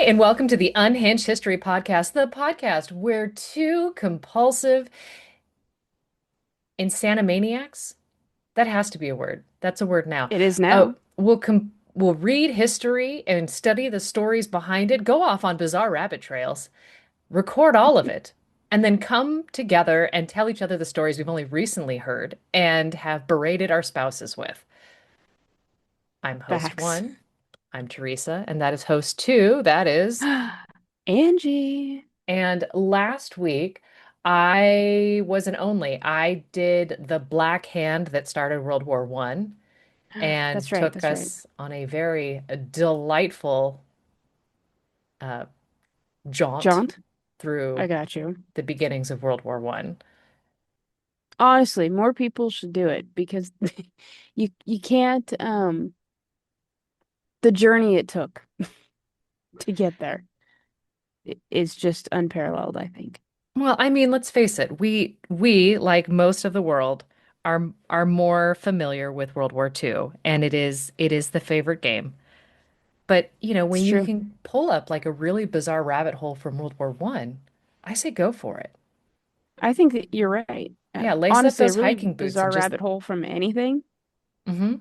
and welcome to the Unhinged History Podcast, the podcast where two compulsive insanimaniacs, that has to be a word. That's a word now. It is Uh, now. we'll read history and study the stories behind it, go off on bizarre rabbit trails, record all of it, and then come together and tell each other the stories we've only recently heard and have berated our spouses with. I'm host Facts. one. I'm Theresa, and that is host two. That is. Angie. And last week, I was an only. I did the Black Hand that started World War One and That's right. took That's right. us on a very delightful uh, jaunt Jaunt. I through got you. the beginnings of World War One. Honestly, more people should do it because you can't the journey it took to get there is just unparalleled, I think. Well, I mean, let's face it, we like most of the world are more familiar with World War Two, and it is the favorite game. But, It's when you true. can pull up like a really bizarre rabbit hole from World War One, I say go for it. I think that you're right. Yeah, lace up Honestly, a those really hiking boots bizarre and just rabbit hole from anything. hmm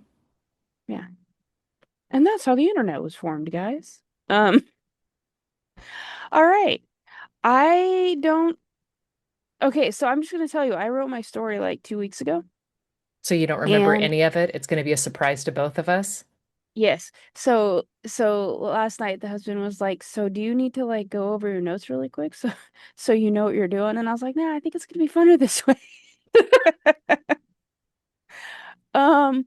Yeah. And that's how the internet was formed, guys. Um, all right. I don't Okay, so I'm just gonna tell you, I wrote my story like 2 weeks ago. So you don't remember And any of it. It's going to be a surprise to both of us. yes, so last night the husband was like, "So do you need to like go over your notes really quick so you know what you're doing?" And I was like, "Nah, I think it's gonna be funner this way." Um,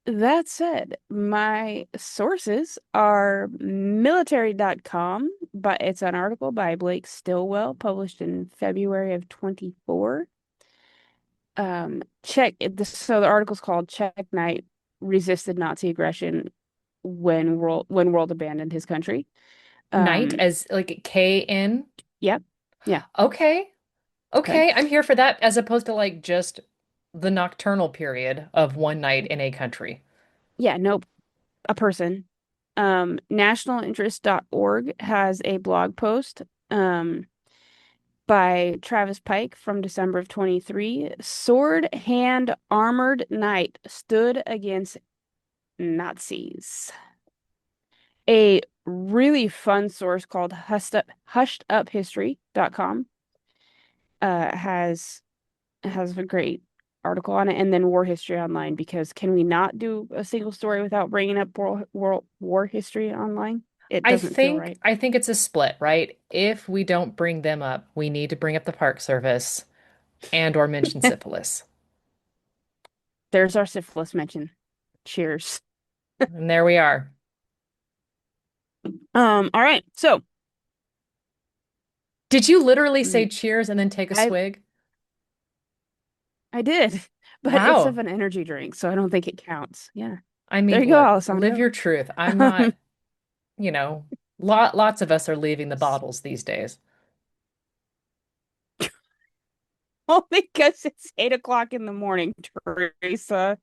that said, my sources are military.com, but it's an article by Blake Stillwell published in February of 24. So the article's called Czech Knight Resisted Nazi Aggression when world abandoned his country. Night Um, as like KN. yep. Yeah. Okay. Okay. Okay, I'm here for that as opposed to like just the nocturnal period of one night in a country. Yeah, nope. A person. Nationalinterest.org has a blog post by Travis Pike from December of 23. Sword hand armored knight stood against Nazis. A really fun source called husheduphistory.com has a great article on it, and then War History Online, because can we not do a single story without bringing up world war history online? It I doesn't feel think right. I think it's a split, right? If we don't bring them up, we need to bring up the Park Service and or mention syphilis. There's our syphilis mention. Cheers. And there we are. All right. So Did you literally say mm, cheers and then take a I swig? I did, but it's of Wow. an energy drink, so I don't think it counts. Yeah. I There mean, you go, look, live Alessandro. your truth. I'm not, Um, you know, lots of us are leaving the bottles these days. only because it's 8 o'clock in the morning, Teresa.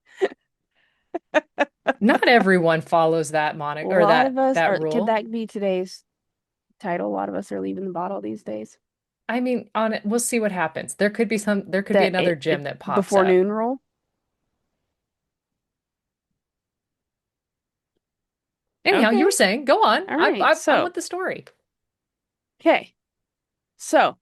Not everyone follows that A monic or lot that of us that are, could rule. that be today's title? A lot of us are leaving the bottle these days. I mean, on it, we'll see what happens. There could be That another gym it that pops before up. noon roll. Anyhow, you were Okay. saying, go on. All right. I'm So, with the story. okay. So,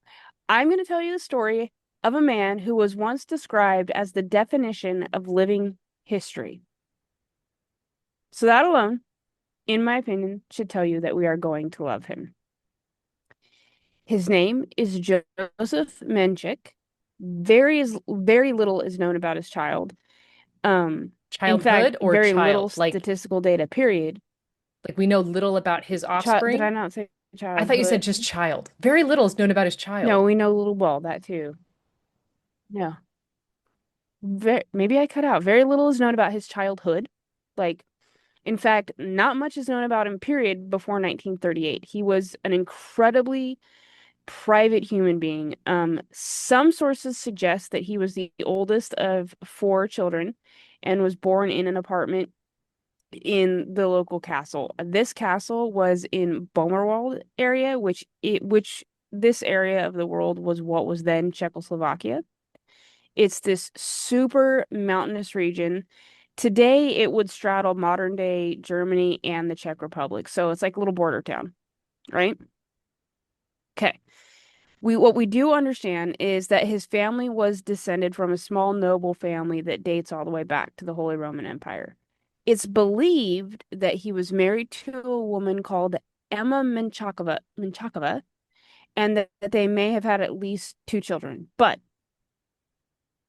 I'm going to tell you the story of a man who was once described as the definition of living history. So that alone, in my opinion, should tell you that we are going to love him. His name is Josef Mencik. Very little is known about his child. In fact, Childhood or very little child? statistical data, period. Like we know little about his Child, did I offspring. not say I thought you said childhood? just child. Very little is known about his No, child. we know little well, that too. No. Maybe I cut out. Very little is known about his childhood. Like, in fact, not much is known about him, period, before 1938. He was an incredibly private human being. Some sources suggest that he was the oldest of four children and was born in an apartment in the local castle. This castle was in Bomerwald area, which this area of the world was what was then Czechoslovakia. It's this super mountainous region. Today, it would straddle modern day Germany and the Czech Republic. So it's like a little border town, right? Okay. What we do understand is that his family was descended from a small noble family that dates all the way back to the Holy Roman Empire. It's believed that he was married to a woman called Emma Menchakova, and that they may have had at least two children. But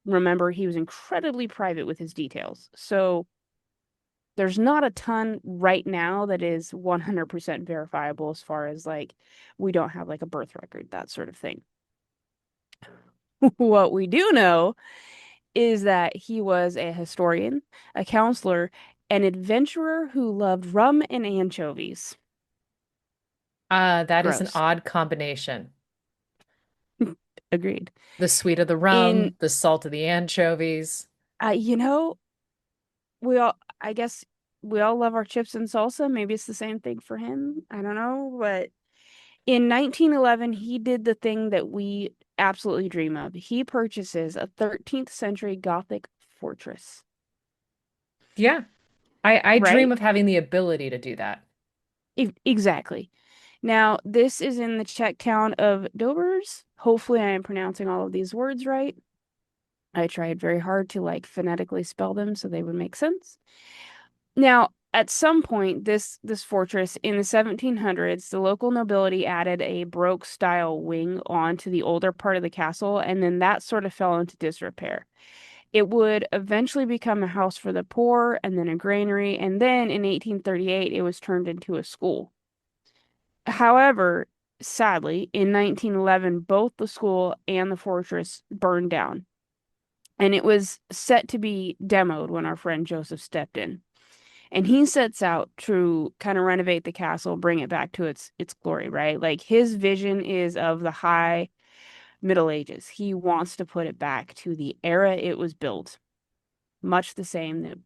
remember, he was incredibly private with his details. So there's not a ton right now that is 100% verifiable as far as like we don't have like a birth record, that sort of thing. What we do know is that he was a historian, a counselor, an adventurer who loved rum and anchovies. That is an Gross. odd combination. Agreed. The sweet of the In rum, the salt of the anchovies. you know, I guess we all love our chips and salsa. Maybe it's the same thing for him. I don't know, but in 1911 he did the thing that we absolutely dream of. He purchases a 13th century Gothic fortress, Yeah, I dream right? of having the ability to do that. Exactly. Now, this is in the Czech town of Dobers. Hopefully, I am pronouncing all of these words right. I tried very hard to like phonetically spell them so they would make sense. Now, at some point, this fortress in the 1700s, the local nobility added a Baroque style wing onto the older part of the castle, and then that sort of fell into disrepair. It would eventually become a house for the poor, and then a granary, and then in 1838, it was turned into a school. However, sadly, in 1911, both the school and the fortress burned down, and it was set to be demoed when our friend Joseph stepped in. And he sets out to kind of renovate the castle, bring it back to its glory, right? Like his vision is of the high Middle Ages. He wants to put it back to the era it was built, much the same that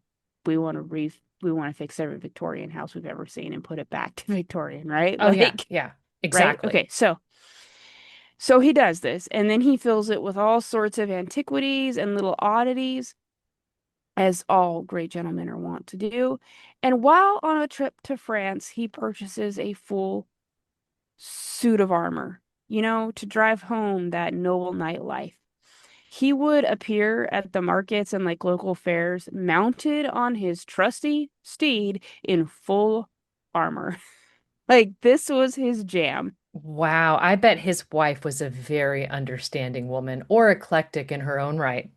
we want to fix every Victorian house we've ever seen and put it back to Victorian, right? Oh yeah, Like, yeah, right? exactly. Okay, so he does this, and then he fills it with all sorts of antiquities and little oddities, as all great gentlemen are wont to do. And while on a trip to France, he purchases a full suit of armor, to drive home that noble knight life. He would appear at the markets and like local fairs mounted on his trusty steed in full armor. Like this was his jam. Wow, I bet his wife was a very understanding woman or eclectic in her own right.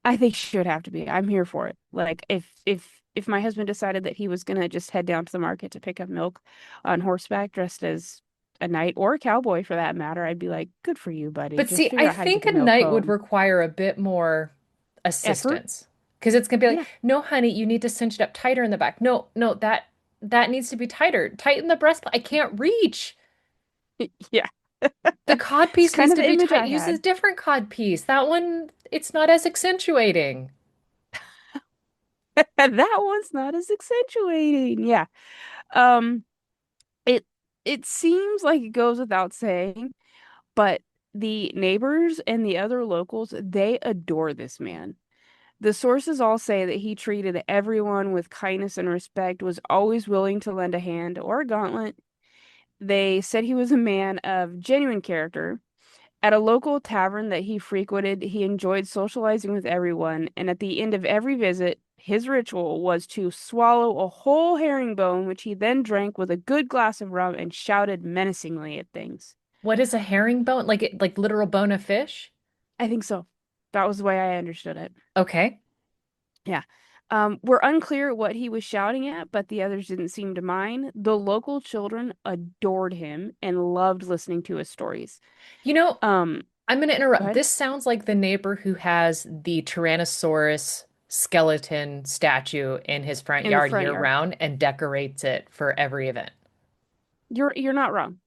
I think should have to be. I'm here for it. Like if my husband decided that he was gonna just head down to the market to pick up milk on horseback dressed as a knight or a cowboy for that matter, I'd be like, good for you, buddy. But Just see, figure I out how to get think the a milk knight would home. require a bit more Effort? assistance because it's gonna be like, Yeah. no, honey, you need to cinch it up tighter in the back. No, no, that needs to be tighter. Tighten the breastplate. I can't reach. Yeah. The cod It's piece kind needs of to the be image tight. I Use a had. different cod piece. That one, it's not as accentuating. That one's not as accentuating. Yeah. Um, it it seems like it goes without saying, but the neighbors and the other locals, they adore this man. The sources all say that he treated everyone with kindness and respect, was always willing to lend a hand or a gauntlet. They said he was a man of genuine character. At a local tavern that he frequented, he enjoyed socializing with everyone, and at the end of every visit, his ritual was to swallow a whole herringbone, which he then drank with a good glass of rum and shouted menacingly at things. What is a herringbone? Like literal bone of fish? I think so. That was the way I understood it. Okay. Yeah. We're unclear what he was shouting at, but the others didn't seem to mind. The local children adored him and loved listening to his stories. You know, Um, I'm going to Go interrupt. ahead. This sounds like the neighbor who has the Tyrannosaurus skeleton statue in his front In the yard front year yard. round and decorates it for every event. You're not wrong.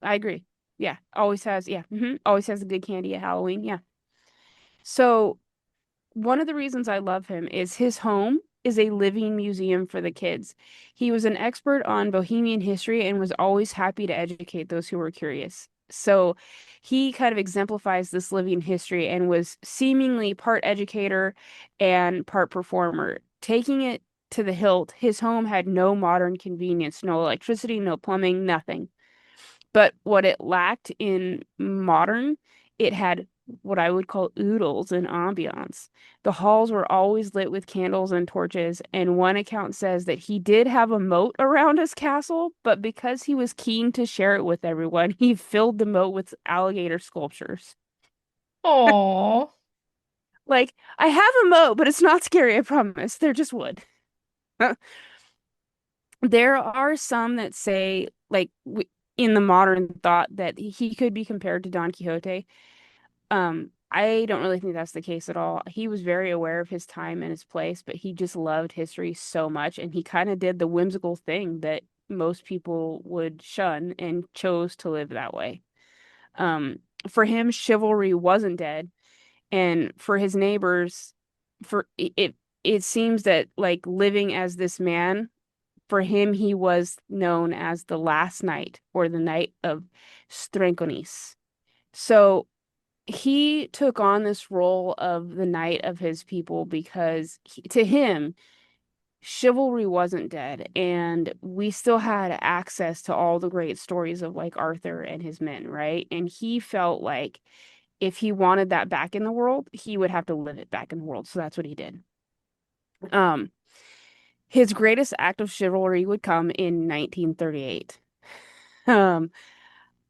I agree. Yeah, always has the good candy at Halloween. Yeah. So one of the reasons I love him is his home. is a living museum for the kids. He was an expert on Bohemian history and was always happy to educate those who were curious. So he kind of exemplifies this living history and was seemingly part educator and part performer. Taking it to the hilt, his home had no modern convenience, no electricity, no plumbing, nothing. But what it lacked in modern, it had what I would call oodles and ambiance. The halls were always lit with candles and torches, and one account says that he did have a moat around his castle, but because he was keen to share it with everyone, he filled the moat with alligator sculptures. Oh. Like, I have a moat, but it's not scary, I promise. They're just wood. There are some that say, like, in the modern thought, that he could be compared to Don Quixote. I don't really think that's the case at all. He was very aware of his time and his place, but he just loved history so much, and he kind of did the whimsical thing that most people would shun and chose to live that way. For him, chivalry wasn't dead, and for his neighbors, for it seems that like living as this man, for him, he was known as the last knight or the Knight of Strakonice. So he took on this role of the knight of his people because to him, chivalry wasn't dead, and we still had access to all the great stories of like Arthur and his men, right? And he felt like if he wanted that back in the world, he would have to live it back in the world. So that's what he did. Um, his greatest act of chivalry would come in 1938. Um,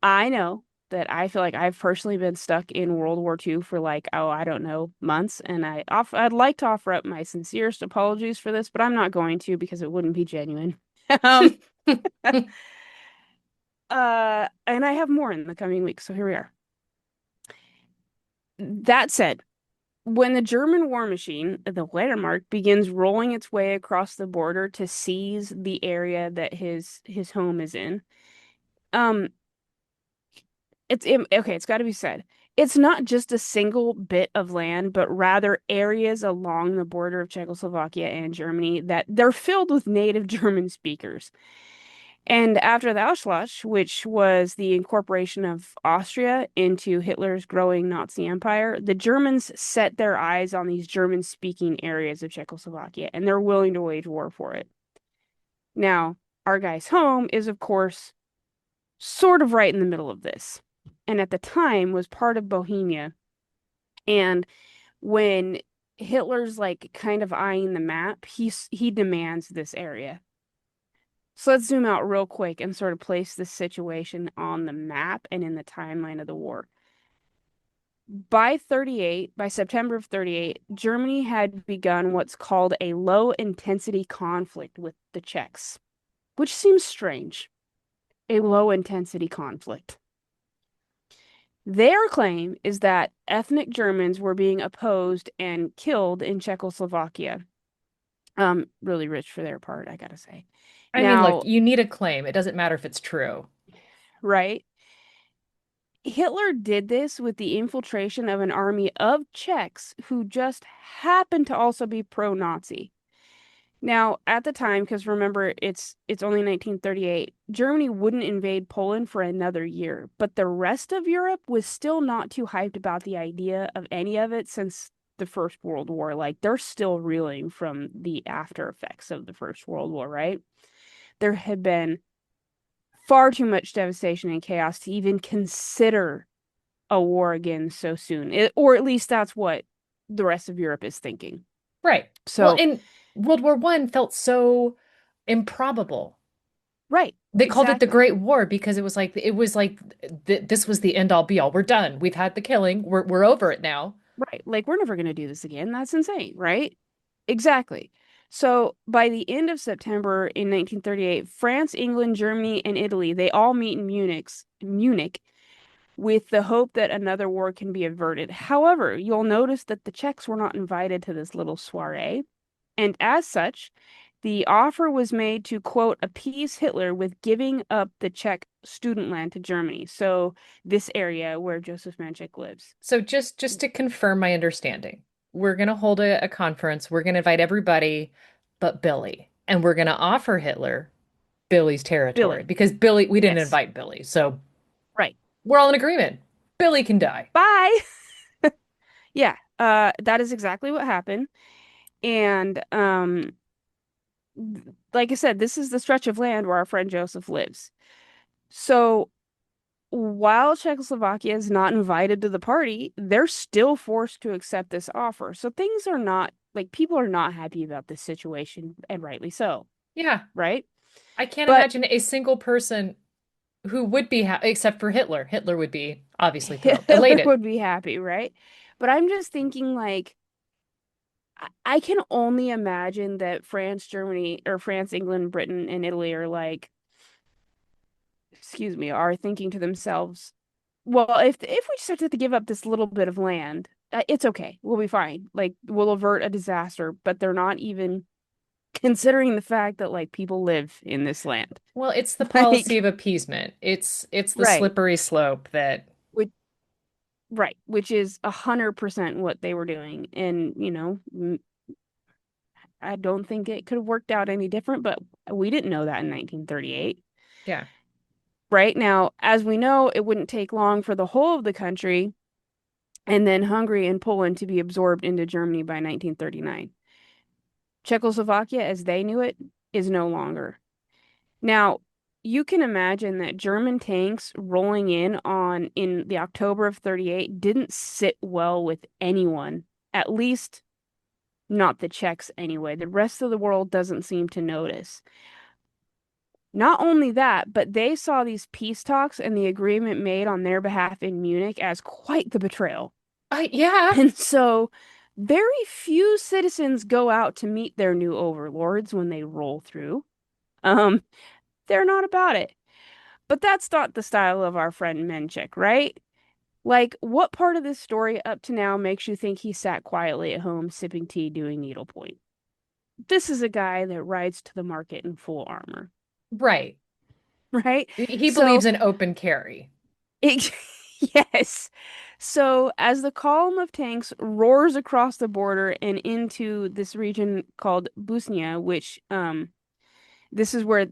I know that I feel like I've personally been stuck in World War II for like, oh, I don't know, months, and I'd like to offer up my sincerest apologies for this, but I'm not going to because it wouldn't be genuine. Um, and I have more in the coming weeks, so here we are. That said, when the German war machine, the Wehrmacht, begins rolling its way across the border to seize the area that his home is in, um, okay, it's got to be said. It's not just a single bit of land, but rather areas along the border of Czechoslovakia and Germany that they're filled with native German speakers. And after the Ausschluss, which was the incorporation of Austria into Hitler's growing Nazi empire, the Germans set their eyes on these German-speaking areas of Czechoslovakia, and they're willing to wage war for it. Now, our guy's home is, of course, sort of right in the middle of this, and at the time was part of Bohemia. And when Hitler's like kind of eyeing the map, he demands this area. So let's zoom out real quick and sort of place this situation on the map and in the timeline of the war. By September of 38, Germany had begun what's called a low intensity conflict with the Czechs, which seems strange. A low intensity conflict. Their claim is that ethnic Germans were being opposed and killed in Czechoslovakia. Really rich for their part, I gotta say. I mean, look, Now, you need a claim. It doesn't matter if it's true. right? Hitler did this with the infiltration of an army of Czechs who just happened to also be pro-Nazi. Now, at the time, because remember, it's only 1938, Germany wouldn't invade Poland for another year, but the rest of Europe was still not too hyped about the idea of any of it since the First World War. Like, they're still reeling from the after effects of the First World War, right? There had been far too much devastation and chaos to even consider a war again so soon. Or at least that's what the rest of Europe is thinking. Right. Well, So, and World War One felt so improbable. right, They called it the exactly. Great War because it was like th this was the end all be all. We're done. We've had the killing. We're over it now. Right. Like, we're never going to do this again. That's insane, right? Exactly. So, by the end of September in 1938, France, England, Germany, and Italy, they all meet in Munich with the hope that another war can be averted. However, you'll notice that the Czechs were not invited to this little soiree. And as such, the offer was made to, quote, appease Hitler with giving up the Czech student land to Germany. So, this area where Josef Mencik lives. So just to confirm my understanding, we're gonna hold a conference. We're gonna invite everybody. but Billy. And we're going to offer Hitler Billy's territory Billy. because Billy, we didn't Yes. invite Billy. So Right. we're all in agreement. Billy can die. Bye. Yeah. That is exactly what happened. And like I said, this is the stretch of land where our friend Joseph lives. So while Czechoslovakia is not invited to the party, they're still forced to accept this offer. So things are not like people are not happy about this situation, and rightly so, Yeah. right? I can't But imagine a single person who would be, except for Hitler. Hitler would be obviously thrilled, Hitler elated. would be happy, right? But I'm just thinking like I can only imagine that France, Germany, or France, England, Britain, and Italy are like, excuse me, are thinking to themselves, well, if we just have to give up this little bit of land, it's okay. We'll be fine. Like we'll avert a disaster, but they're not even considering the fact that like people live in this land. Well, it's the policy Like, of appeasement. It's the right. slippery slope that, Which, right, which is 100% what they were doing. And, I don't think it could have worked out any different, but we didn't know that in 1938. yeah. Right now, as we know, it wouldn't take long for the whole of the country and then Hungary and Poland to be absorbed into Germany by 1939. Czechoslovakia, as they knew it, is no longer. Now, you can imagine that German tanks rolling in the October of 38 didn't sit well with anyone, at least not the Czechs anyway. The rest of the world doesn't seem to notice. Not only that, but they saw these peace talks and the agreement made on their behalf in Munich as quite the betrayal. Yeah. And so very few citizens go out to meet their new overlords when they roll through. Um, they're not about it. But that's not the style of our friend Mencik, right? Like, what part of this story up to now makes you think he sat quietly at home sipping tea doing needlepoint? This is a guy that rides to the market in full armor, Right. right? He believes So, in open carry. it, yes. So, as the column of tanks roars across the border and into this region called Busnia, which this is where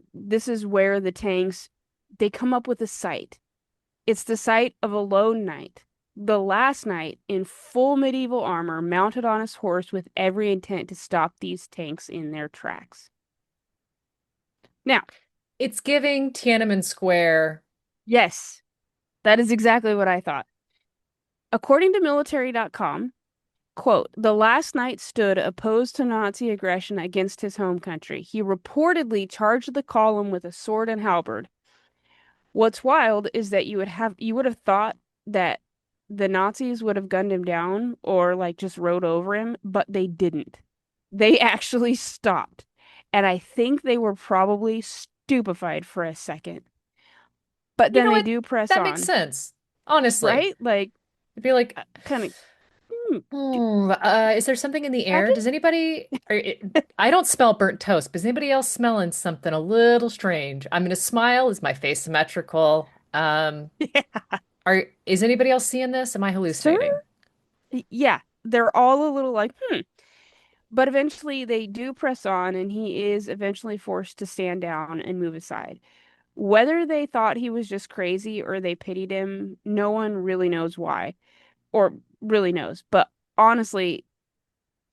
the tanks they come up with a site. It's the site of a lone knight, the last knight in full medieval armor, mounted on his horse with every intent to stop these tanks in their tracks. Now, It's giving Tiananmen Square. yes, that is exactly what I thought. According to military.com, quote, the last knight stood opposed to Nazi aggression against his home country. He reportedly charged the column with a sword and halberd. What's wild is that you would have thought that the Nazis would have gunned him down or like just rode over him, but they didn't. They actually stopped. And I think they were probably stupefied for a second. But You then know they what? do press That makes on, sense. Honestly. right? Like I'd be like, kind of is there something in the air? happy? Does anybody, I don't smell burnt toast, but is anybody else smelling something a little strange? I'm gonna smile. Is my face symmetrical? Yeah. Is anybody else seeing this? Am I Sir? hallucinating? Yeah. They're all a little like, hmm. But eventually they do press on, and he is eventually forced to stand down and move aside. Whether they thought he was just crazy or they pitied him, no one really knows why, or really knows. But honestly,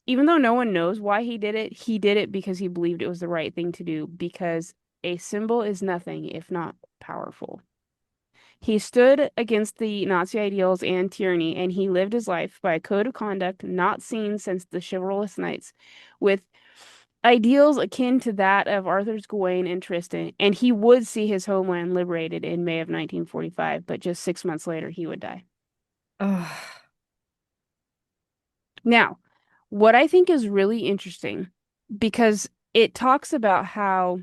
even though no one knows why he did it because he believed it was the right thing to do, because a symbol is nothing if not powerful. He stood against the Nazi ideals and tyranny, and he lived his life by a code of conduct not seen since the chivalrous knights, with ideals akin to that of Arthur's Gawain and Tristan, and he would see his homeland liberated in May of 1945, but just 6 months later he would die. Oh, Now, what I think is really interesting, because it talks about how,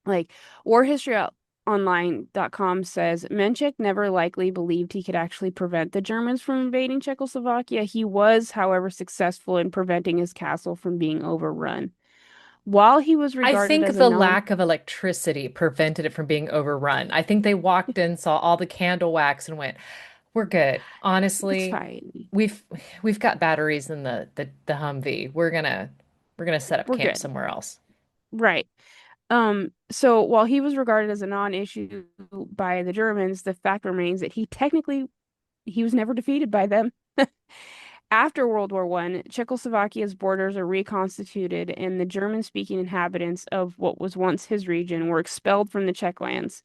like, warhistoryonline.com says Menchik never likely believed he could actually prevent the Germans from invading Czechoslovakia. He was, however, successful in preventing his castle from being overrun. While he was I regarded think as a the non lack of electricity prevented it from being overrun. I think they walked in, saw all the candle wax, and went, "We're good. It's Honestly, fine. we've we've got batteries in the Humvee. We're gonna." We're gonna set up We're camp good. somewhere else. Right. So while he was regarded as a non-issue by the Germans, the fact remains that he was never defeated by them. After World War I, Czechoslovakia's borders are reconstituted, and the German-speaking inhabitants of what was once his region were expelled from the Czech lands.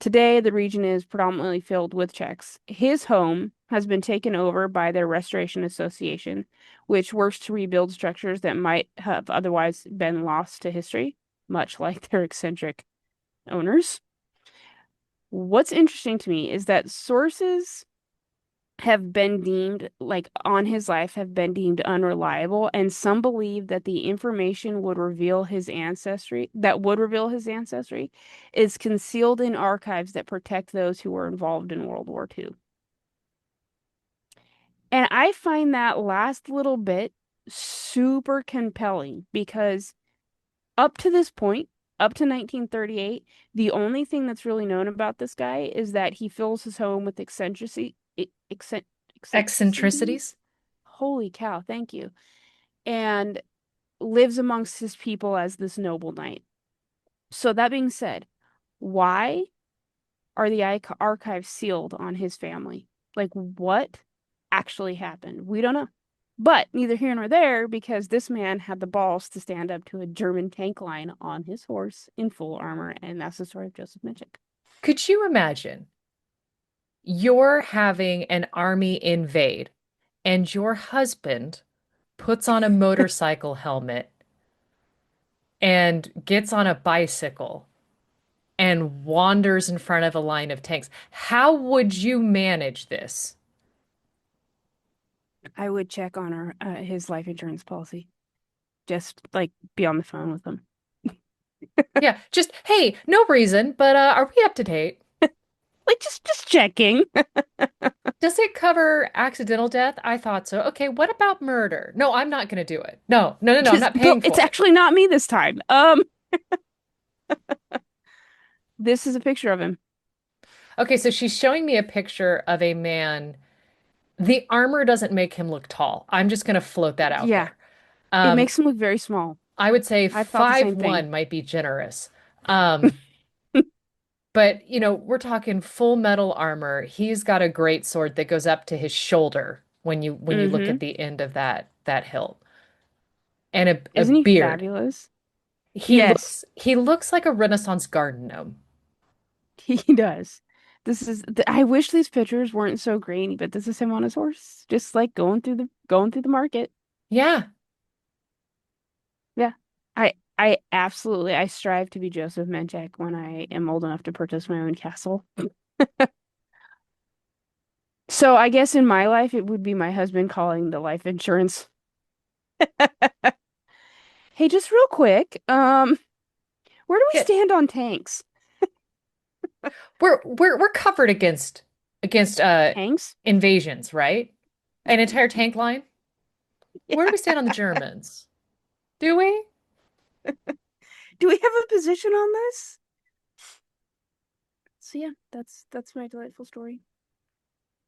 Today, the region is predominantly filled with Czechs. His home has been taken over by their Restoration Association, which works to rebuild structures that might have otherwise been lost to history, much like their eccentric owners. What's interesting to me is that sources have been deemed, like on his life, have been deemed unreliable, and some believe that the information would reveal his ancestry, is concealed in archives that protect those who were involved in World War II. And I find that last little bit super compelling because up to this point, up to 1938, the only thing that's really known about this guy is that he fills his home with eccentricities. Eccentricities? Holy cow, thank you. And lives amongst his people as this noble knight. So that being said, why are the archives sealed on his family? Like, what actually happened? We don't know. But neither here nor there, because this man had the balls to stand up to a German tank line on his horse in full armor, and that's the story of Josef Mencik. Could you imagine you're having an army invade and your husband puts on a motorcycle helmet and gets on a bicycle and wanders in front of a line of tanks? How would you manage this? I would check on his life insurance policy. Just like be on the phone with him. Yeah, just, hey, no reason, but are we up to date? Like just checking. Does it cover accidental death? I thought so. Okay, what about murder? No, I'm not going to do it. No, no, no, no, I'm Just not but paying it's for it. actually not me this time. This is a picture of him. Okay, so she's showing me a picture of a man. The armor doesn't make him look tall. I'm just going to float that out Yeah, there. it Um, makes him look very small. I would say I thought the same 5'1" thing. might be generous. But, we're talking full metal armor. He's got a great sword that goes up to his shoulder when you look at Mm-hmm. the end of that hilt. And a Isn't he beard. fabulous? He Yes, looks he looks like a Renaissance garden gnome. he does. I wish these pictures weren't so grainy, but this is him on his horse, just like going through the market. Yeah. Yeah. I absolutely I strive to be Joseph Mencik when I am old enough to purchase my own castle. So I guess in my life it would be my husband calling the life insurance. Hey, just real quick, where do we Yeah. stand on tanks? We're covered against Tanks? invasions, right? An entire tank line? Where do Yeah. we stand on the Germans? Do we? Do we have a position on this? So yeah, that's my delightful story.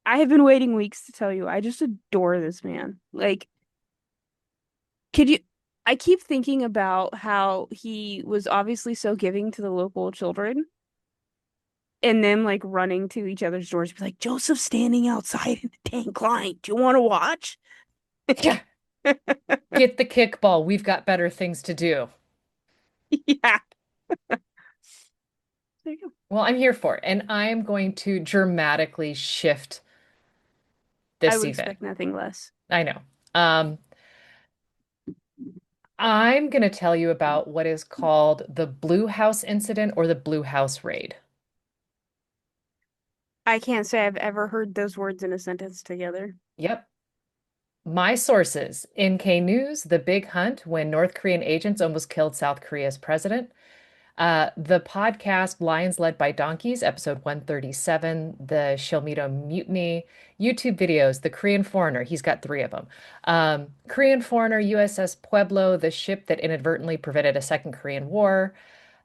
I have been waiting weeks to tell you. I just adore this man. Like, could you I keep thinking about how he was obviously so giving to the local children and then like running to each other's doors, be like, Joseph's standing outside in the tank line. Do you want to watch? Yeah. Get the kickball. We've got better things to do. Yeah. There you go. Well, I'm here for it, and I'm going to dramatically shift I this would event. expect nothing less. I know. Um, I'm going to tell you about what is called the Blue House incident or the Blue House raid. I can't say I've ever heard those words in a sentence together. Yep. My sources, NK News, The Big Hunt, when North Korean agents almost killed South Korea's president. The podcast Lions Led by Donkeys, episode 137, The Shelmito Mutiny, YouTube videos, The Korean Foreigner, he's got three of them. Korean Foreigner, USS Pueblo, the ship that inadvertently prevented a second Korean War.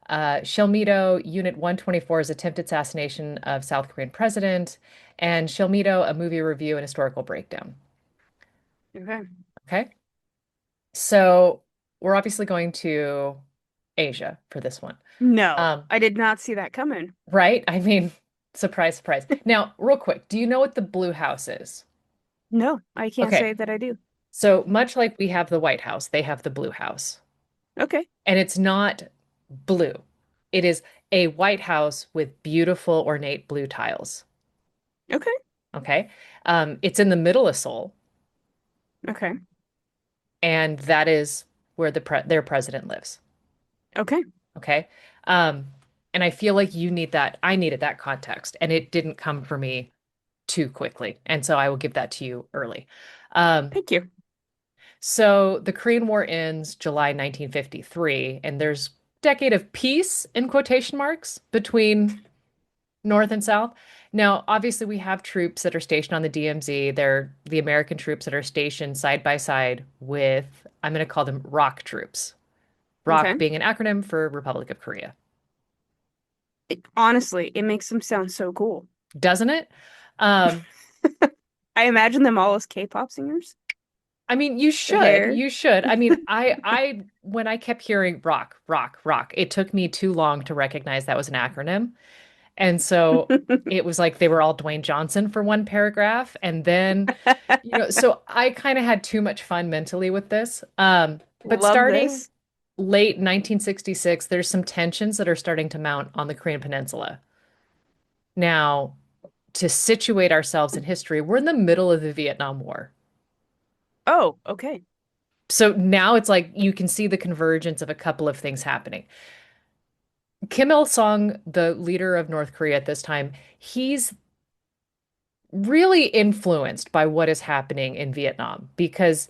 Shelmito, Unit 124's attempted assassination of South Korean president. And Shelmito, a movie review and historical breakdown. Okay. Okay. So we're obviously going to Asia for this one. No, Um, I did not see that coming. right? I mean, surprise, surprise. Now, real quick, do you know what the Blue House is? No, I can't Okay, say that I do. so much like we have the White House, they have the Blue House. Okay, And it's not blue. It is a White House with beautiful ornate blue tiles. okay, Okay. It's in the middle of Seoul, okay, and that is where their president lives. okay. Okay. Um, and I feel like you need that. I needed that context, and it didn't come for me too quickly. And so I will give that to you early. Um, Thank you. so the Korean War ends July 1953, and there's decade of peace in quotation marks between North and South. Now, obviously, we have troops that are stationed on the DMZ. They're the American troops that are stationed side by side with, I'm going to call them ROK troops. ROK Okay. being an acronym for Republic of Korea. Honestly, it makes them sound so cool. Doesn't it? Um, I imagine them all as K-pop singers. I mean, you The should. hair. You should. I mean, when I kept hearing rock, rock, rock, it took me too long to recognize that was an acronym. And so it was like they were all Dwayne Johnson for one paragraph. And then, so I kind of had too much fun mentally with this. But Love starting this. late 1966, there's some tensions that are starting to mount on the Korean Peninsula. Now, to situate ourselves in history, we're in the middle of the Vietnam War. Oh, okay. So now it's like you can see the convergence of a couple of things happening. Kim Il-sung, the leader of North Korea at this time, he's really influenced by what is happening in Vietnam because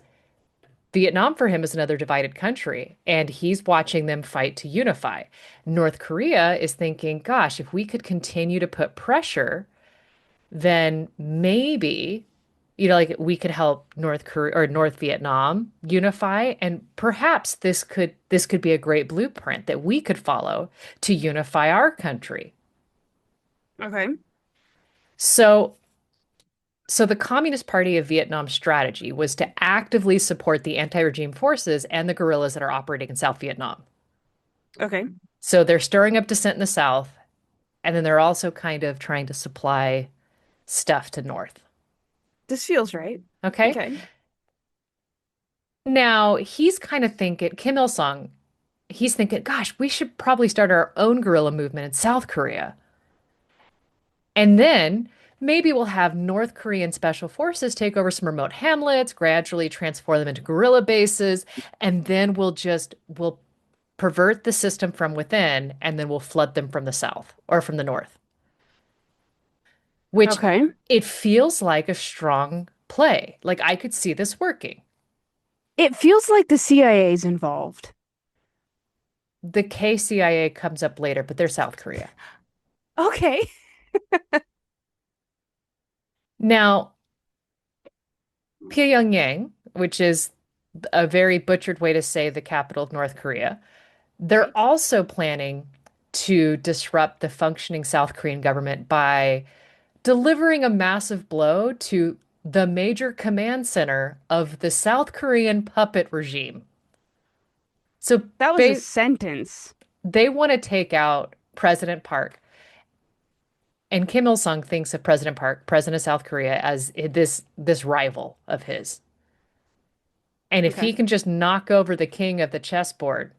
Vietnam for him is another divided country and he's watching them fight to unify. North Korea is thinking, gosh, if we could continue to put pressure, then maybe, like we could help North Korea or North Vietnam unify and perhaps this could be a great blueprint that we could follow to unify our country. Okay. So So the Communist Party of Vietnam's strategy was to actively support the anti-regime forces and the guerrillas that are operating in South Vietnam. Okay. So they're stirring up dissent in the South, and then they're also kind of trying to supply stuff to North. This feels right. Okay. Okay. Now he's kind of thinking, Kim Il-sung, he's thinking, gosh, we should probably start our own guerrilla movement in South Korea. And then maybe we'll have North Korean special forces take over some remote hamlets, gradually transform them into guerrilla bases, and then we'll pervert the system from within and then we'll flood them from the south or from the north, which Okay. it feels like a strong play. Like I could see this working. It feels like the CIA is involved. The KCIA comes up later, but they're South Korea. Okay. Now, Pyongyang, which is a very butchered way to say the capital of North Korea, they're Right. also planning to disrupt the functioning South Korean government by delivering a massive blow to the major command center of the South Korean puppet regime. So That was a ba sentence. they want to take out President Park. And Kim Il-sung thinks of President Park, president of South Korea, as this rival of his. And if Okay. he can just knock over the king of the chessboard,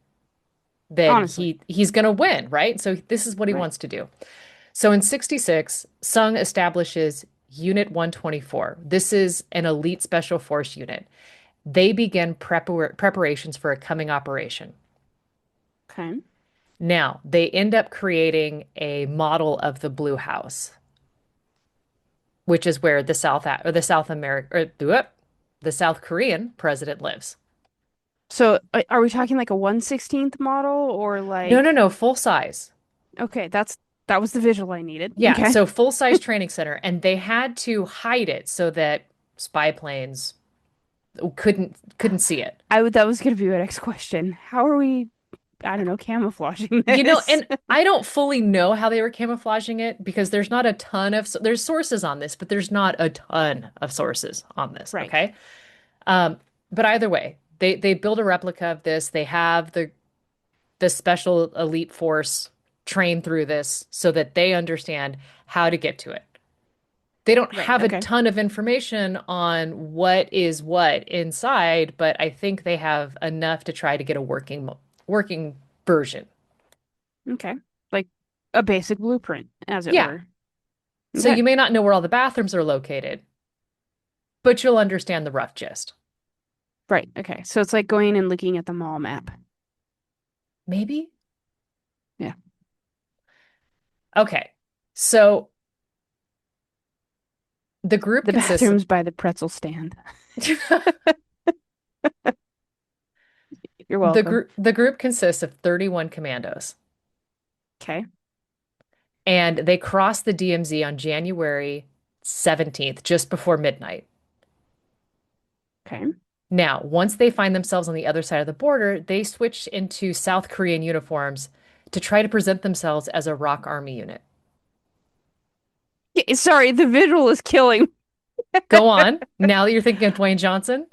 then Honestly. he's going to win, right? So this is what he Right. wants to do. So in 66, Sung establishes Unit 124. This is an elite special force unit. They begin preparations for a coming operation. Okay. Now, they end up creating a model of the Blue House, which is where the South America or the South Korean president lives. So are we talking like a 1/16th model or No, no, like no, full size. okay, that was the visual I needed. Yeah, Okay. so full size training center, and they had to hide it so that spy planes couldn't see it. That was gonna be my next question. How are we, I don't know, camouflaging this? And I don't fully know how they were camouflaging it because there's not a ton of there's sources on this, but there's not a ton of sources on this, Right. okay? But either way, They build a replica of this. They have the special elite force train through this so that they understand how to get to it. They don't Right. have a Okay. ton of information on what is what inside, but I think they have enough to try to get a working version. Okay. Like a basic blueprint, as it Yeah. were. So Okay. you may not know where all the bathrooms are located, but you'll understand the rough gist. Right. Okay. So it's like going and looking at the mall map. Maybe? Yeah. Okay. So the group The consists of bathrooms by the pretzel stand. You're welcome. the group consists of 31 commandos, Okay. and they cross the DMZ on January 17th, just before midnight. Okay. Now, once they find themselves on the other side of the border, they switch into South Korean uniforms to try to present themselves as a rock army unit. Sorry, the visual is killing. Go on. Now that you're thinking of Dwayne Johnson.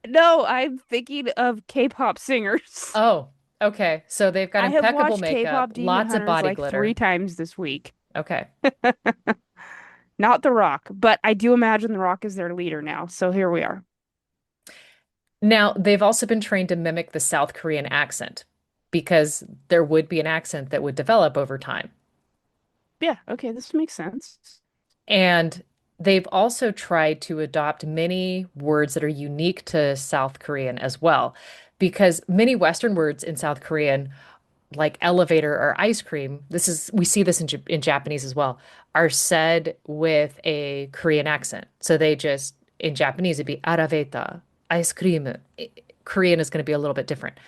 No, I'm thinking of K-pop singers. Oh, okay. So they've got I have impeccable watched makeup, K-pop Demon lots of Hunters body like three glitter. times this week. Okay. Not The Rock, but I do imagine The Rock is their leader now. So here we are. Now, they've also been trained to mimic the South Korean accent because there would be an accent that would develop over time. Yeah, okay, this makes sense. And they've also tried to adopt many words that are unique to South Korean as well, because many Western words in South Korean, like elevator or ice cream, we see this in Japanese as well, are said with a Korean accent. So they just in Japanese it'd be araveta, ice cream. Korean is going to be a little bit different.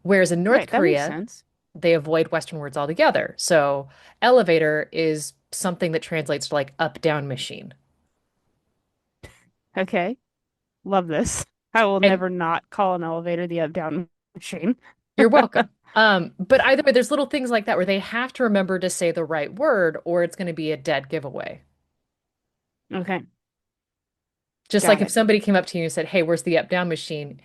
Whereas in North Right, that makes Korea, sense. they avoid Western words altogether. So elevator is something that translates to like up down machine. Okay, love this. I will And never not call an elevator the up-down machine. you're welcome. But either way, there's little things like that where they have to remember to say the right word or it's going to be a dead giveaway. Okay, Just like got if it. somebody came up to you and said, "Hey, where's the up down machine?"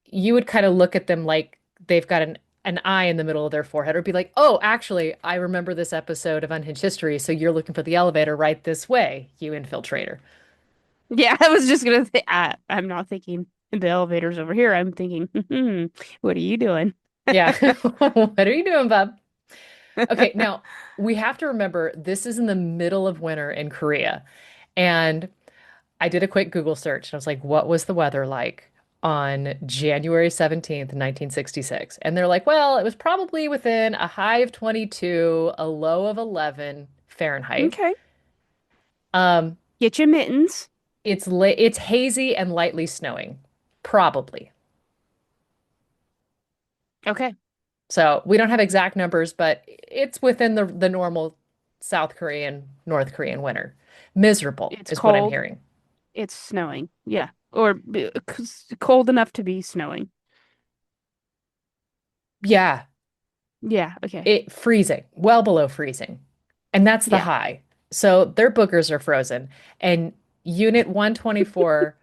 You would kind of look at them like they've got an eye in the middle of their forehead, or be like, "Oh, actually, I remember this episode of Unhinged History, so you're looking for the elevator right this way, you infiltrator." Yeah, I was just gonna say I'm not thinking the elevator's over here. I'm thinking, what are you doing? Yeah. What are you doing, bub? Okay, now we have to remember this is in the middle of winter in Korea. And I did a quick Google search and I was like, what was the weather like on January 17th, 1966? And they're like, well, it was probably within a high of 22, a low of 11 Fahrenheit. Okay, Um, get your mittens. it's hazy and lightly snowing, probably. Okay, So we don't have exact numbers, but it's within the normal South Korean, North Korean winter. Miserable it's is what I'm cold. hearing. It's snowing. Yeah, or cold enough to be snowing. Yeah, Yeah. Okay. it freezing, well below freezing. And that's the Yeah. high. So their boogers are frozen. And Unit 124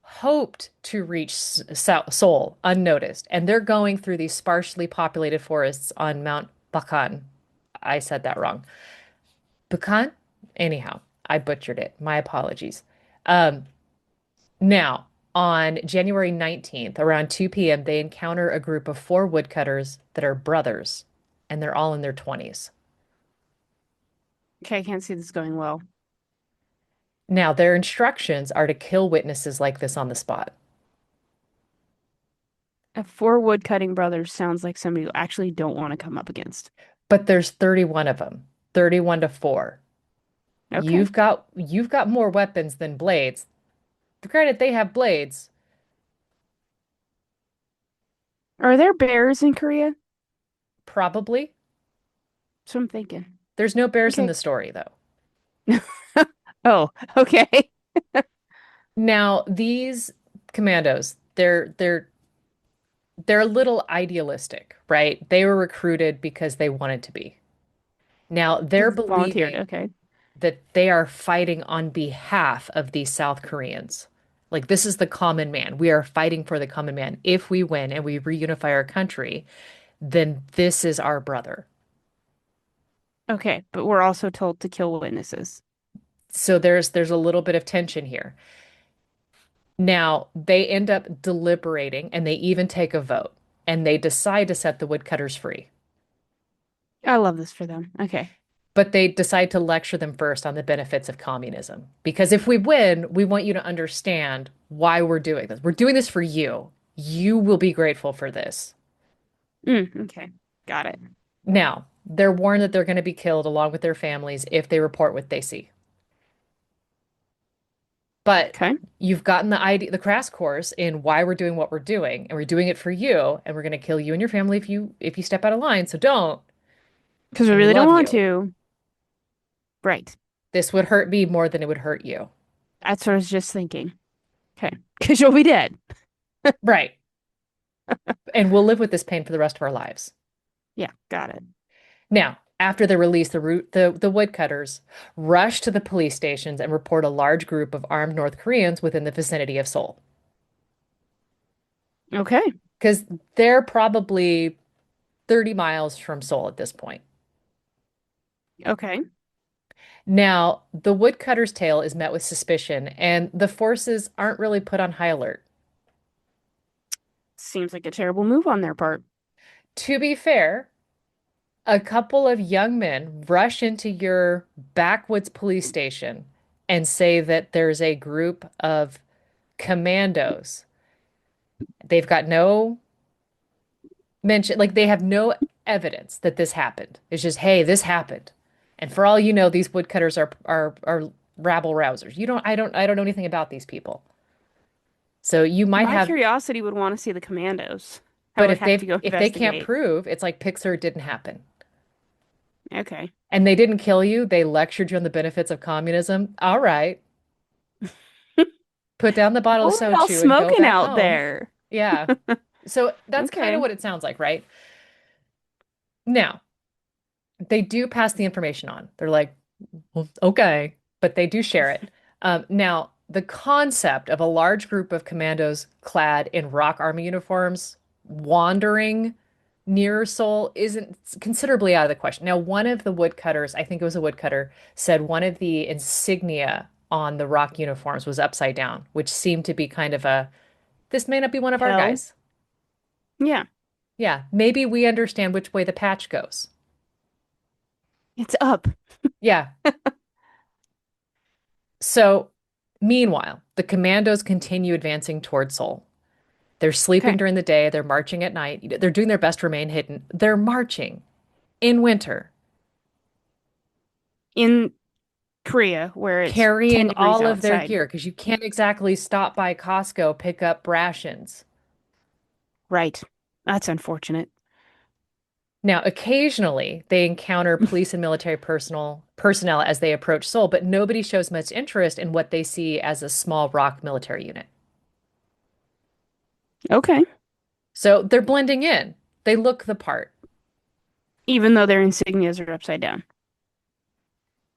hoped to reach Seoul unnoticed. And they're going through these sparsely populated forests on Mount Bakan. I said that wrong. Bakan? Anyhow, I butchered it. My apologies. Um, Now, on January 19th, around 2 p.m., they encounter a group of four woodcutters that are brothers, and they're all in their 20s. Okay, I can't see this going well. Now, their instructions are to kill witnesses like this on the spot. Four woodcutting brothers sounds like somebody you actually don't want to come up against. But there's 31 of them, 31 to 4. Okay. You've got more weapons than blades. Granted, they have blades, Are there bears in Korea? probably. That's what I'm thinking. There's no bears in Okay. the story, though. Oh, okay. Now, these commandos, they're a little idealistic, right? They were recruited because they wanted to be. Now, they're Just volunteered. believing Okay. that they are fighting on behalf of these South Koreans. Like, this is the common man. We are fighting for the common man. If we win and we reunify our country, then this is our brother. Okay, but we're also told to kill witnesses. So there's a little bit of tension here. Now, they end up deliberating and they even take a vote and they decide to set the woodcutters free. I love this for them. Okay. But they decide to lecture them first on the benefits of communism. Because if we win, we want you to understand why we're doing this. We're doing this for you. You will be grateful for this. Okay. Got it. Now, they're warned that they're going to be killed along with their families if they report what they see. But Okay. you've gotten the idea, the crash course in why we're doing what we're doing, and we're doing it for you, and we're going to kill you and your family if you step out of line. So don't, Because we and we really don't love want you. to. Right. This would hurt me more than it would hurt you. That's what I was just thinking. Okay. Because you'll be dead. Right. And we'll live with this pain for the rest of our lives. Yeah, got it. Now, after the release, the woodcutters rush to the police stations and report a large group of armed North Koreans within the vicinity of Seoul. Okay. Because they're probably 30 miles from Seoul at this point. Okay. Now, the woodcutter's tale is met with suspicion, and the forces aren't really put on high alert. Seems like a terrible move on their part. To be fair, a couple of young men rush into your backwoods police station and say that there's a group of commandos. They've got no mention, like they have no evidence that this happened. It's just, hey, this happened. And for all you know, these woodcutters are rabble rousers. I don't know anything about these people. So you might My have, curiosity would want to see the commandos. I but would have to go if they can't investigate. prove, it's like Pixar didn't happen. Okay. And they didn't kill you. They lectured you on the benefits of communism. All right. Put down the bottle of What were y'all soju and go smoking back out home. there? Yeah. So that's kind of Okay. what it sounds like, right? Now, they do pass the information on. They're like, well, okay, but they do share it. Now, the concept of a large group of commandos clad in rock army uniforms wandering near Seoul isn't considerably out of the question. Now, one of the woodcutters, I think it was a woodcutter, said one of the insignia on the rock uniforms was upside down, which seemed to be kind of a, this may not be one of our Hell. guys. Yeah. Yeah, maybe we understand which way the patch goes. It's up. Yeah. So, meanwhile, the commandos continue advancing toward Seoul. They're sleeping Okay. during the day, they're marching at night. They're doing their best to remain hidden. They're marching in winter, In Korea, where it's 10 carrying degrees all of their outside. gear because you can't exactly stop by Costco, pick up rations. Right. That's unfortunate. Now, occasionally they encounter police and military personnel as they approach Seoul, but nobody shows much interest in what they see as a small rock military unit. Okay. So they're blending in. They look the part. Even though their insignias are upside down.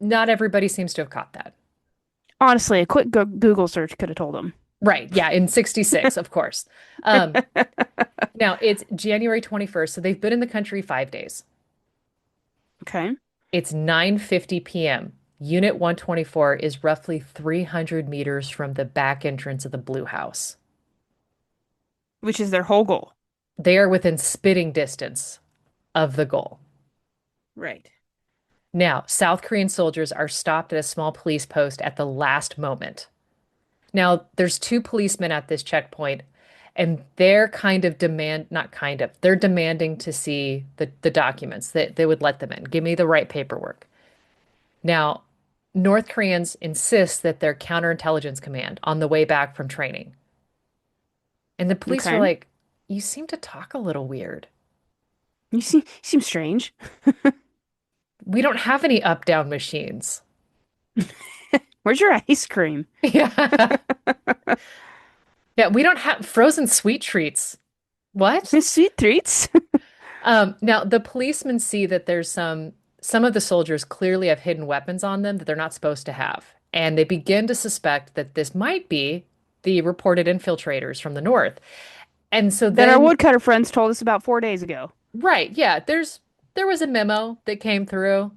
Not everybody seems to have caught that. Honestly, a quick Google search could have told them. Right. Yeah. In 66, of course. Um, Now it's January 21st, so they've been in the country 5 days. Okay. It's 9:50 p.m. Unit 124 is roughly 300 meters from the back entrance of the Blue House. Which is their whole goal. They are within spitting distance of the goal. Right. Now, South Korean soldiers are stopped at a small police post at the last moment. Now, there's two policemen at this checkpoint, and they're kind of not kind of, they're demanding to see the documents that they would let them in. Give me the right paperwork. Now, North Koreans insist that they're counterintelligence command on the way back from training. And the police are Okay. like, you seem to talk a little weird. You seem strange. We don't have any up-down machines. Where's your ice cream? Yeah. Yeah, we don't have frozen sweet treats. What? Sweet treats. Now the policemen see that there's some of the soldiers clearly have hidden weapons on them that they're not supposed to have. And they begin to suspect that this might be the reported infiltrators from the north. And so That our then, woodcutter friends told us about 4 days ago. right, yeah, there was a memo that came through.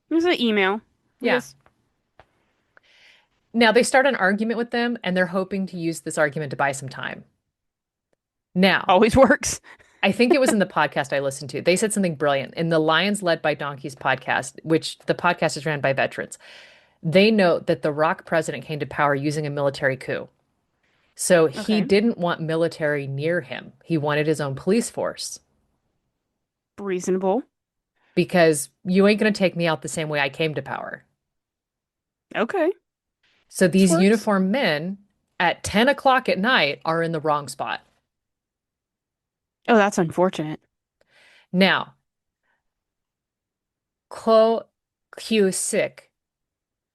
It was an email. We Yeah. just Now they start an argument with them, and they're hoping to use this argument to buy some time. Now, always works. I think it was in the podcast I listened to. They said something brilliant in the Lions Led by Donkeys podcast, which the podcast is ran by veterans. They note that the Rock president came to power using a military coup. So he Okay. didn't want military near him. He wanted his own police force Reasonable. because you ain't going to take me out the same way I came to power. Okay. So This these works. uniformed men at 10 o'clock at night are in the wrong spot. Oh, that's unfortunate. Now, Klo Sik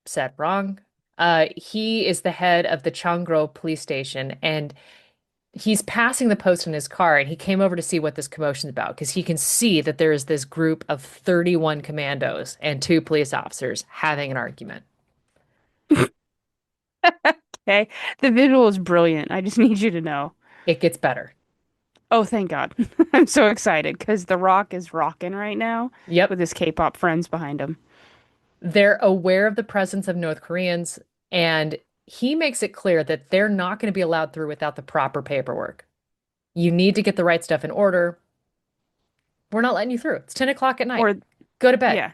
said wrong. He is the head of the Changro police station, and he's passing the post in his car, and he came over to see what this commotion's about because he can see that there is this group of 31 commandos and two police officers having an argument. Okay. The visual is brilliant. I just need you to know. It gets better. Oh, thank God. I'm so excited because The Rock is rocking right now with Yep. his K-pop friends behind him. They're aware of the presence of North Koreans, and he makes it clear that they're not going to be allowed through without the proper paperwork. You need to get the right stuff in order. We're not letting you through. It's 10 o'clock at night. Or, Go to bed. yeah.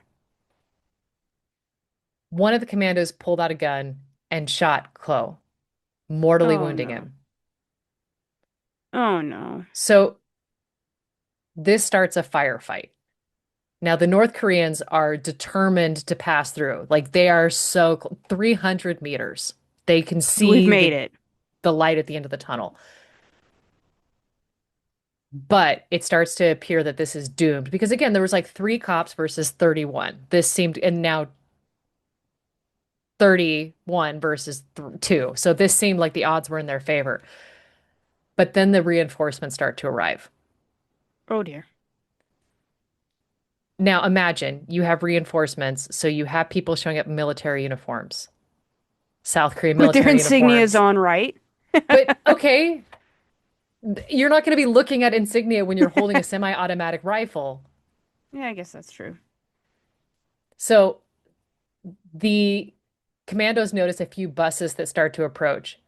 One of the commandos pulled out a gun and shot Klo, mortally Oh, wounding no. him. Oh, no. So this starts a firefight. Now, the North Koreans are determined to pass through. Like they are 300 meters. They can We've see made it. the light at the end of the tunnel. But it starts to appear that this is doomed because again, there was like three cops versus 31. This seemed, and now 31 versus two. So this seemed like the odds were in their favor. But then the reinforcements start to arrive. Oh, dear. Now imagine you have reinforcements, so you have people showing up in military uniforms, South Korean With their military insignias uniforms. on, right? But okay, you're not going to be looking at insignia when you're holding a semi-automatic rifle. Yeah, I guess that's true. So the commandos notice a few buses that start to approach.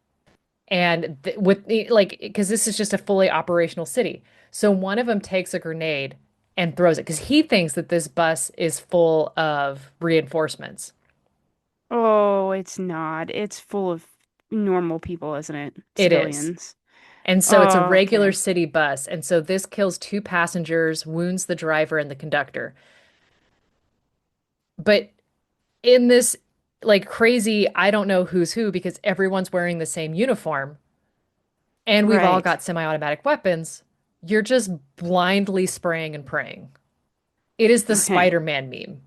And like, because this is just a fully operational city. So one of them takes a grenade and throws it because he thinks that this bus is full of reinforcements. Oh, it's not. It's full of normal people, isn't it? It is. Civilians. And so it's a Oh, regular okay. city bus. And so this kills two passengers, wounds the driver and the conductor. But in this like crazy, I don't know who's who because everyone's wearing the same uniform and we've all Right. got semi-automatic weapons, you're just blindly spraying and praying. It is the Okay. Spider-Man meme.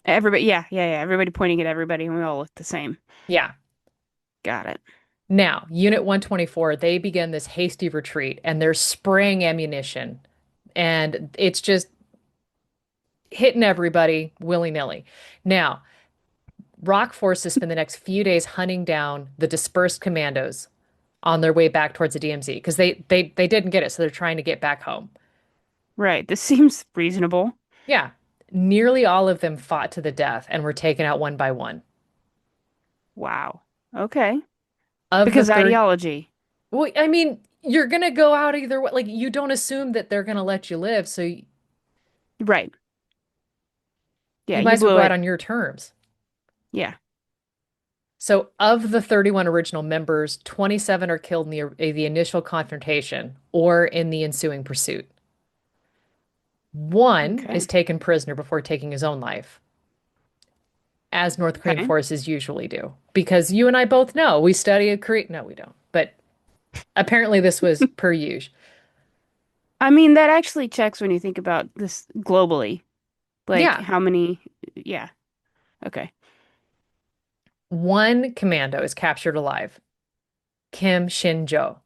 Everybody, yeah. Everybody pointing at everybody, and we all look the same. Yeah. Got it. Now, Unit 124, they begin this hasty retreat and they're spraying ammunition and it's just hitting everybody willy-nilly. Now, Rock forces spend the next few days hunting down the dispersed commandos on their way back towards the DMZ because they didn't get it, so they're trying to get back home. Right. This seems reasonable. Yeah, nearly all of them fought to the death and were taken out one by one. Wow. Okay. Of the Because third, ideology. well, I mean, you're gonna go out either way. Like you don't assume that they're gonna let you live, so Right. Yeah, you might you as well blew go out it. on your terms. Yeah. So, of the 31 original members, 27 are killed in the initial confrontation or in the ensuing pursuit. One is Okay. taken prisoner before taking his own life, as North Korean Okay. forces usually do. Because you and I both know we study a Korea. No, we don't. But apparently, this was per usual. I mean, that actually checks when you think about this globally. Like Yeah. how many, yeah. Okay. One commando is captured alive, Kim Shin-jo.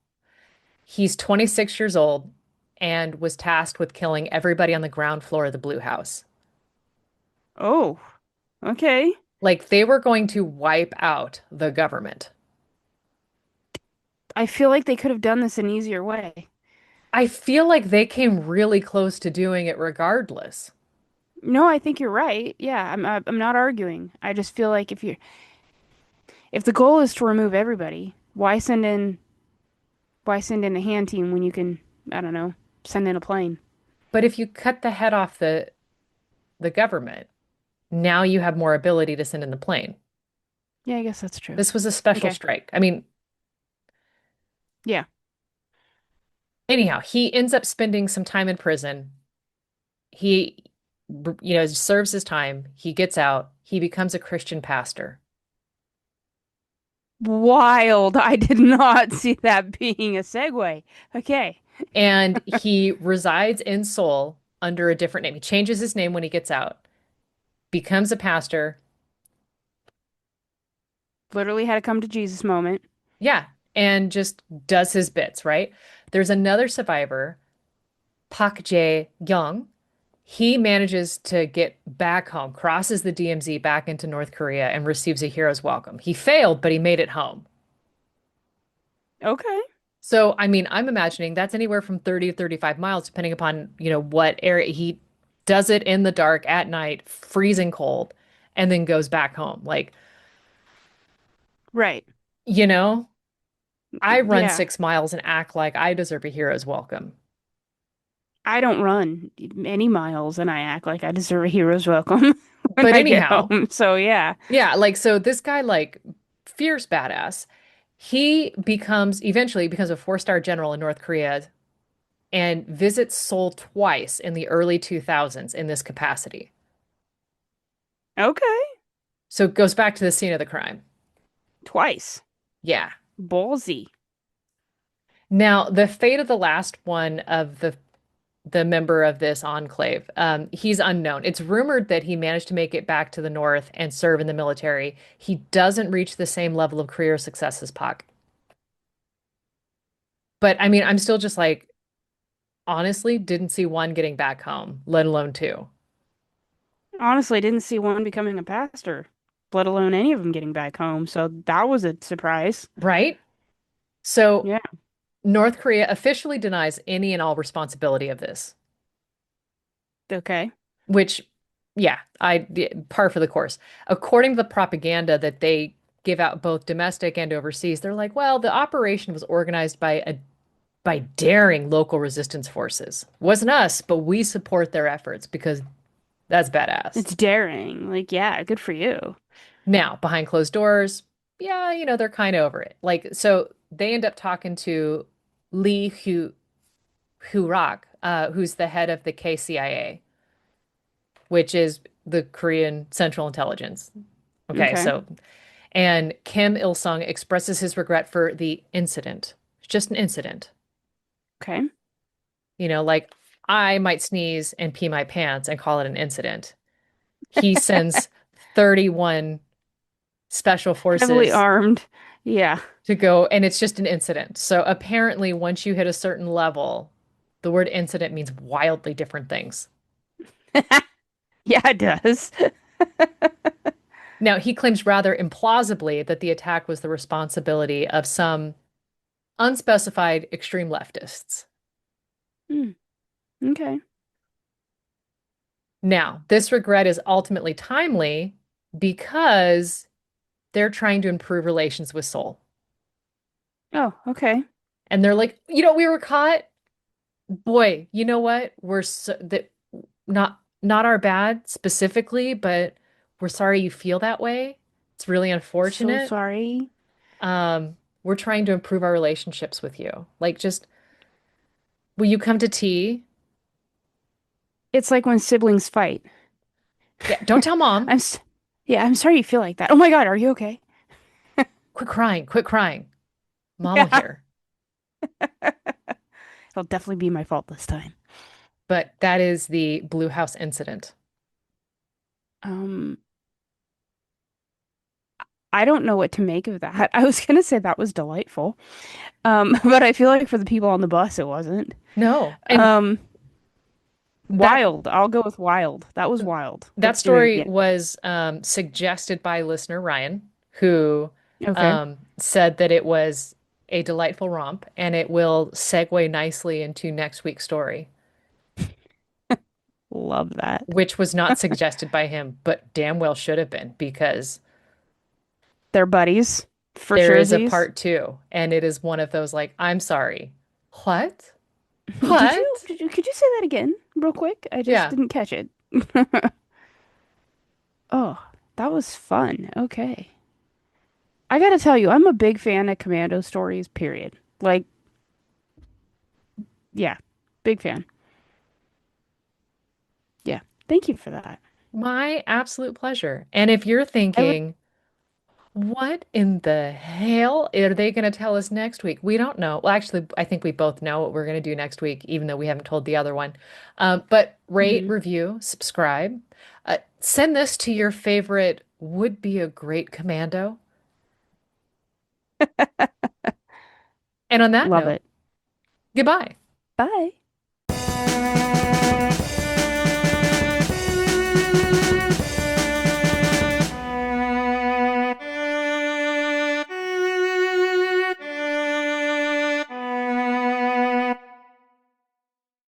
He's 26 years old and was tasked with killing everybody on the ground floor of the Blue House. Oh, okay. Like they were going to wipe out the government. I feel like they could have done this an easier way. I feel like they came really close to doing it regardless. No, I think you're right. Yeah, I'm not arguing. I just feel like if the goal is to remove everybody, why send in a hand team when you can, I don't know, send in a plane? But if you cut the head off the government, now you have more ability to send in the plane. Yeah, I guess that's true. This was a special Okay. strike. I mean, Yeah. anyhow, he ends up spending some time in prison. He, serves his time. He gets out. He becomes a Christian pastor. Wild. I did not see that being a segue. Okay. And he resides in Seoul under a different name. He changes his name when he gets out, becomes a pastor. Literally had a come to Jesus moment. Yeah, and just does his bits, right? There's another survivor, Pak Jae-young. He manages to get back home, crosses the DMZ back into North Korea, and receives a hero's welcome. He failed, but he made it home. Okay. So, I mean, I'm imagining that's anywhere from 30 to 35 miles, depending upon, what area. He does it in the dark at night, freezing cold, and then goes back home. Like, Right. you know, I run Yeah. 6 miles and act like I deserve a hero's welcome. I don't run any miles and I act like I deserve a hero's welcome when But I get anyhow, home. So yeah. yeah, like, so this guy, like, fierce badass, he eventually becomes a four-star general in North Korea and visits Seoul twice in the early 2000s in this capacity. Okay. So it goes back to the scene of the crime. Twice. Yeah. Ballsy. Now, the fate of the last one of the member of this enclave, he's unknown. It's rumored that he managed to make it back to the north and serve in the military. He doesn't reach the same level of career success as Pak. But I mean, I'm still just like, honestly, didn't see one getting back home, let alone two. Honestly, didn't see one becoming a pastor, let alone any of them getting back home. So that was a surprise. Right? So Yeah. North Korea officially denies any and all responsibility of this, Okay. which, yeah, par for the course. According to the propaganda that they give out both domestic and overseas, they're like, well, the operation was organized by daring local resistance forces. Wasn't us, but we support their efforts because that's badass. It's daring. Like, yeah, good for you. Now, behind closed doors, yeah, they're kind of over it. Like, so they end up talking to Lee Rak, who's the head of the KCIA, which is the Korean Central Intelligence. Okay, Okay. so, and Kim Il-sung expresses his regret for the incident. It's just an incident. Okay. Like, I might sneeze and pee my pants and call it an incident. He sends 31 special Heavily forces armed. Yeah. to go, and it's just an incident. So apparently, once you hit a certain level, the word incident means wildly different things. Yeah, it does. Now, he claims rather implausibly that the attack was the responsibility of some unspecified extreme leftists. Hmm. Okay. Now, this regret is ultimately timely because they're trying to improve relations with Seoul. Oh, okay. And they're like, we were caught. Boy, you know what? We're so that not our bad specifically, but we're sorry you feel that way. It's really So unfortunate. sorry. We're trying to improve our relationships with you. Like, just will you come to tea? It's like when siblings fight. Yeah, don't tell mom. I'm s Yeah, I'm sorry you feel like that. Oh my God, are you okay? Quit crying, quit crying. Mom will Yeah. hear. It'll definitely be my fault this time. But that is the Blue House incident. Um, I don't know what to make of that. I was gonna say that was delightful. But I feel like for the people on the bus, it wasn't. No. And Um, that Wild. I'll go with wild. That was wild. that Let's do it story again. was suggested by listener Ryan, who Okay. said that it was a delightful romp, and it will segue nicely into next week's story, Love that. which was not suggested by him, but damn well should have been because They're buddies for there is a surezies. part two, and it is one of those like, I'm sorry. What? Did you, What? could you say that again real quick? I just Yeah. didn't catch it. Oh, that was fun. Okay. I gotta tell you, I'm a big fan of commando stories, period. Like, yeah, big fan. Yeah. Thank you for that. My absolute pleasure. And if you're I re thinking, what in the hell are they going to tell us next week? We don't know. Well, actually, I think we both know what we're going to do next week, even though we haven't told the other one. But rate, Mhm. review, subscribe. Send this to your favorite would be a great commando. And on that Love note, it. goodbye. Bye.